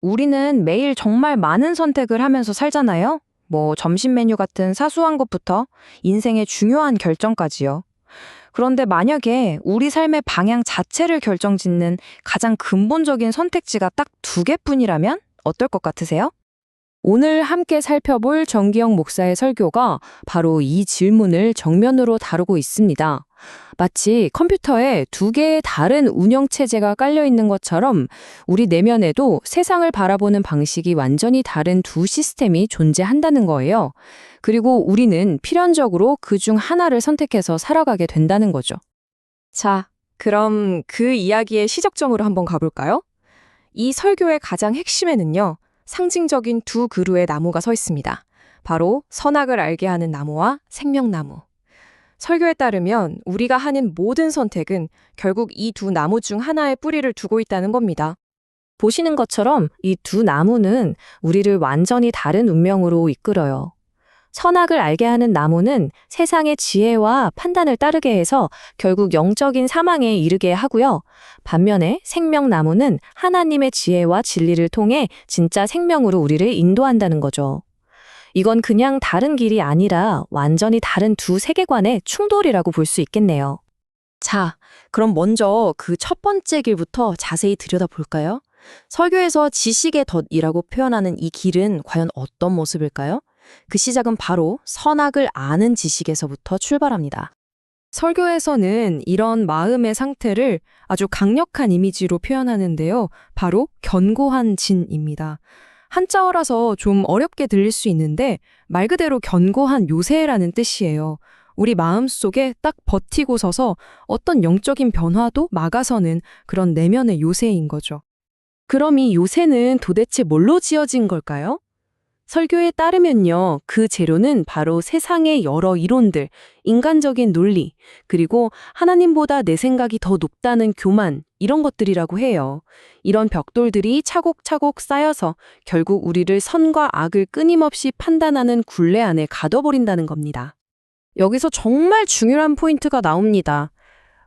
우리는 매일 정말 많은 선택을 하면서 살잖아요? 뭐 점심 메뉴 같은 사소한 것부터 인생의 중요한 결정까지요. 그런데 만약에 우리 삶의 방향 자체를 결정짓는 가장 근본적인 선택지가 딱 두 개뿐이라면 어떨 것 같으세요? 오늘 함께 살펴볼 정기영 목사의 설교가 바로 이 질문을 정면으로 다루고 있습니다. 마치 컴퓨터에 두 개의 다른 운영체제가 깔려 있는 것처럼 우리 내면에도 세상을 바라보는 방식이 완전히 다른 두 시스템이 존재한다는 거예요. 그리고 우리는 필연적으로 그 중 하나를 선택해서 살아가게 된다는 거죠. 자, 그럼 그 이야기의 시작점으로 한번 가볼까요? 이 설교의 가장 핵심에는요, 상징적인 두 그루의 나무가 서 있습니다. 바로 선악을 알게 하는 나무와 생명나무. 설교에 따르면 우리가 하는 모든 선택은 결국 이 두 나무 중 하나의 뿌리를 두고 있다는 겁니다. 보시는 것처럼 이 두 나무는 우리를 완전히 다른 운명으로 이끌어요. 선악을 알게 하는 나무는 세상의 지혜와 판단을 따르게 해서 결국 영적인 사망에 이르게 하고요. 반면에 생명나무는 하나님의 지혜와 진리를 통해 진짜 생명으로 우리를 인도한다는 거죠. 이건 그냥 다른 길이 아니라 완전히 다른 두 세계관의 충돌이라고 볼 수 있겠네요. 자, 그럼 먼저 그 첫 번째 길부터 자세히 들여다볼까요? 설교에서 지식의 덫이라고 표현하는 이 길은 과연 어떤 모습일까요? 그 시작은 바로 선악을 아는 지식에서부터 출발합니다. 설교에서는 이런 마음의 상태를 아주 강력한 이미지로 표현하는데요. 바로 견고한 진입니다. 한자어라서 좀 어렵게 들릴 수 있는데 말 그대로 견고한 요새라는 뜻이에요. 우리 마음속에 딱 버티고 서서 어떤 영적인 변화도 막아서는 그런 내면의 요새인 거죠. 그럼 이 요새는 도대체 뭘로 지어진 걸까요? 설교에 따르면요, 그 재료는 바로 세상의 여러 이론들, 인간적인 논리, 그리고 하나님보다 내 생각이 더 높다는 교만, 이런 것들이라고 해요. 이런 벽돌들이 차곡차곡 쌓여서 결국 우리를 선과 악을 끊임없이 판단하는 굴레 안에 가둬버린다는 겁니다. 여기서 정말 중요한 포인트가 나옵니다.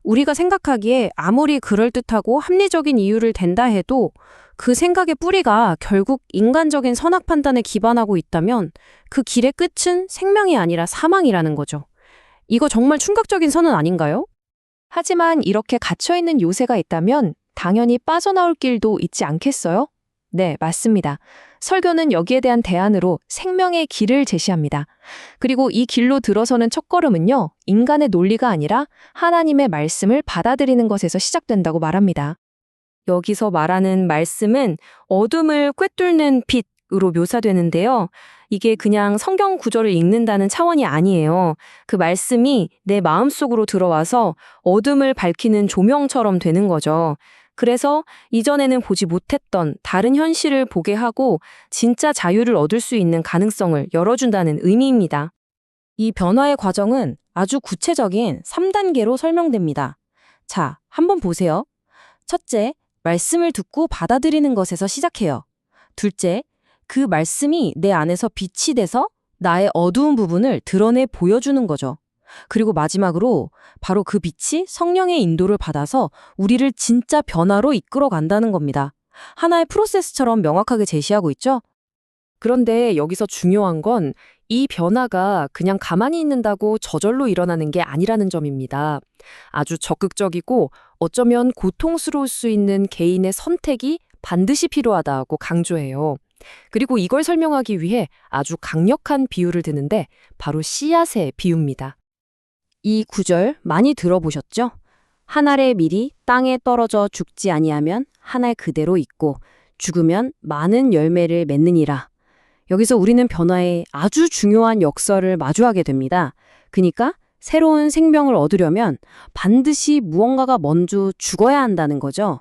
우리가 생각하기에 아무리 그럴듯하고 합리적인 이유를 댄다 해도 그 생각의 뿌리가 결국 인간적인 선악 판단에 기반하고 있다면 그 길의 끝은 생명이 아니라 사망이라는 거죠. 이거 정말 충격적인 선언 아닌가요? 하지만 이렇게 갇혀있는 요새가 있다면 당연히 빠져나올 길도 있지 않겠어요? 네, 맞습니다. 설교는 여기에 대한 대안으로 생명의 길을 제시합니다. 그리고 이 길로 들어서는 첫걸음은요, 인간의 논리가 아니라 하나님의 말씀을 받아들이는 것에서 시작된다고 말합니다. 여기서 말하는 말씀은 어둠을 꿰뚫는 빛으로 묘사되는데요. 이게 그냥 성경 구절을 읽는다는 차원이 아니에요. 그 말씀이 내 마음속으로 들어와서 어둠을 밝히는 조명처럼 되는 거죠. 그래서 이전에는 보지 못했던 다른 현실을 보게 하고 진짜 자유를 얻을 수 있는 가능성을 열어준다는 의미입니다. 이 변화의 과정은 아주 구체적인 3단계로 설명됩니다. 자, 한번 보세요. 첫째, 말씀을 듣고 받아들이는 것에서 시작해요. 둘째, 그 말씀이 내 안에서 빛이 돼서 나의 어두운 부분을 드러내 보여주는 거죠. 그리고 마지막으로 바로 그 빛이 성령의 인도를 받아서 우리를 진짜 변화로 이끌어 간다는 겁니다. 하나의 프로세스처럼 명확하게 제시하고 있죠? 그런데 여기서 중요한 건 이 변화가 그냥 가만히 있는다고 저절로 일어나는 게 아니라는 점입니다. 아주 적극적이고 어쩌면 고통스러울 수 있는 개인의 선택이 반드시 필요하다고 강조해요. 그리고 이걸 설명하기 위해 아주 강력한 비유를 드는데 바로 씨앗의 비유입니다. 이 구절 많이 들어보셨죠? 한 알의 밀이 땅에 떨어져 죽지 아니하면 한 알 그대로 있고 죽으면 많은 열매를 맺느니라. 여기서 우리는 변화의 아주 중요한 역설을 마주하게 됩니다. 그러니까 새로운 생명을 얻으려면 반드시 무언가가 먼저 죽어야 한다는 거죠.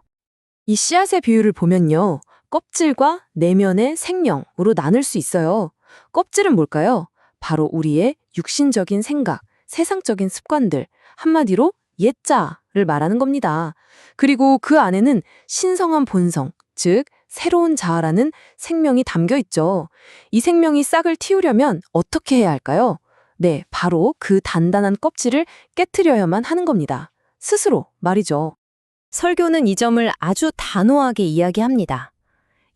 이 씨앗의 비유를 보면요, 껍질과 내면의 생명으로 나눌 수 있어요. 껍질은 뭘까요? 바로 우리의 육신적인 생각, 세상적인 습관들, 한마디로 옛자를 말하는 겁니다. 그리고 그 안에는 신성한 본성, 즉 새로운 자아라는 생명이 담겨 있죠. 이 생명이 싹을 틔우려면 어떻게 해야 할까요? 네, 바로 그 단단한 껍질을 깨트려야만 하는 겁니다. 스스로 말이죠. 설교는 이 점을 아주 단호하게 이야기합니다.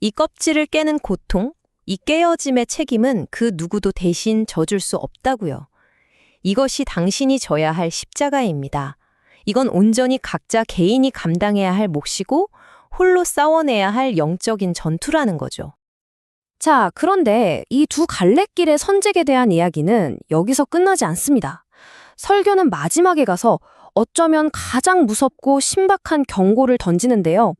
이 껍질을 깨는 고통, 이 깨어짐의 책임은 그 누구도 대신 져줄 수 없다고요. 이것이 당신이 져야 할 십자가입니다. 이건 온전히 각자 개인이 감당해야 할 몫이고 홀로 싸워내야 할 영적인 전투라는 거죠. 자, 그런데 이 두 갈래길의 선택에 대한 이야기는 여기서 끝나지 않습니다. 설교는 마지막에 가서 어쩌면 가장 무섭고 신박한 경고를 던지는데요.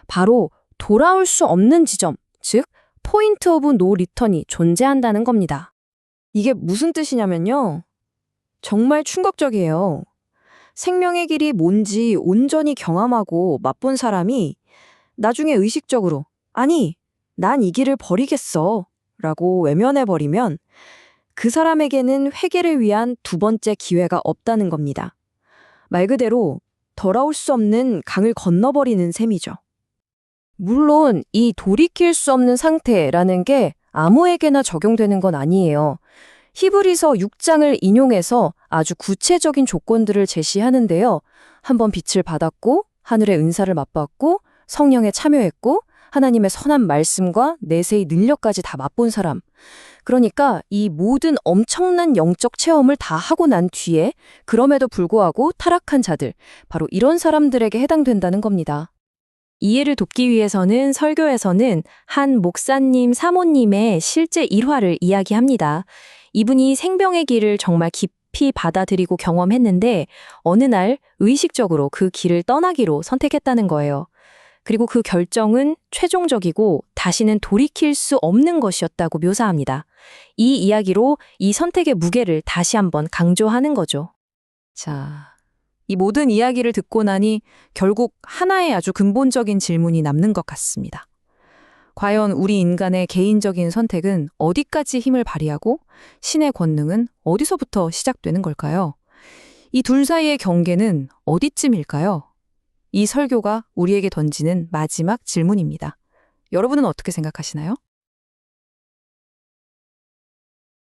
바로 돌아올 수 없는 지점, 즉 포인트 오브 노 리턴이 존재한다는 겁니다. 이게 무슨 뜻이냐면요. 정말 충격적이에요. 생명의 길이 뭔지 온전히 경험하고 맛본 사람이 나중에 의식적으로 아니, 난 이 길을 버리겠어 라고 외면해버리면 그 사람에게는 회개를 위한 두 번째 기회가 없다는 겁니다. 말 그대로 돌아올 수 없는 강을 건너버리는 셈이죠. 물론 이 돌이킬 수 없는 상태라는 게 아무에게나 적용되는 건 아니에요. 히브리서 6장을 인용해서 아주 구체적인 조건들을 제시하는데요. 한번 빛을 받았고 하늘의 은사를 맛봤고 성령에 참여했고 하나님의 선한 말씀과 내세의 능력까지 다 맛본 사람. 그러니까 이 모든 엄청난 영적 체험을 다 하고 난 뒤에 그럼에도 불구하고 타락한 자들, 바로 이런 사람들에게 해당된다는 겁니다. 이해를 돕기 위해서는 설교에서는 한 목사님 사모님의 실제 일화를 이야기합니다. 이분이 생명의 길을 정말 깊이 받아들이고 경험했는데 어느 날 의식적으로 그 길을 떠나기로 선택했다는 거예요. 그리고 그 결정은 최종적이고 다시는 돌이킬 수 없는 것이었다고 묘사합니다. 이 이야기로 이 선택의 무게를 다시 한번 강조하는 거죠. 자, 이 모든 이야기를 듣고 나니 결국 하나의 아주 근본적인 질문이 남는 것 같습니다. 과연 우리 인간의 개인적인 선택은 어디까지 힘을 발휘하고 신의 권능은 어디서부터 시작되는 걸까요? 이 둘 사이의 경계는 어디쯤일까요? 이 설교가 우리에게 던지는 마지막 질문입니다. 여러분은 어떻게 생각하시나요?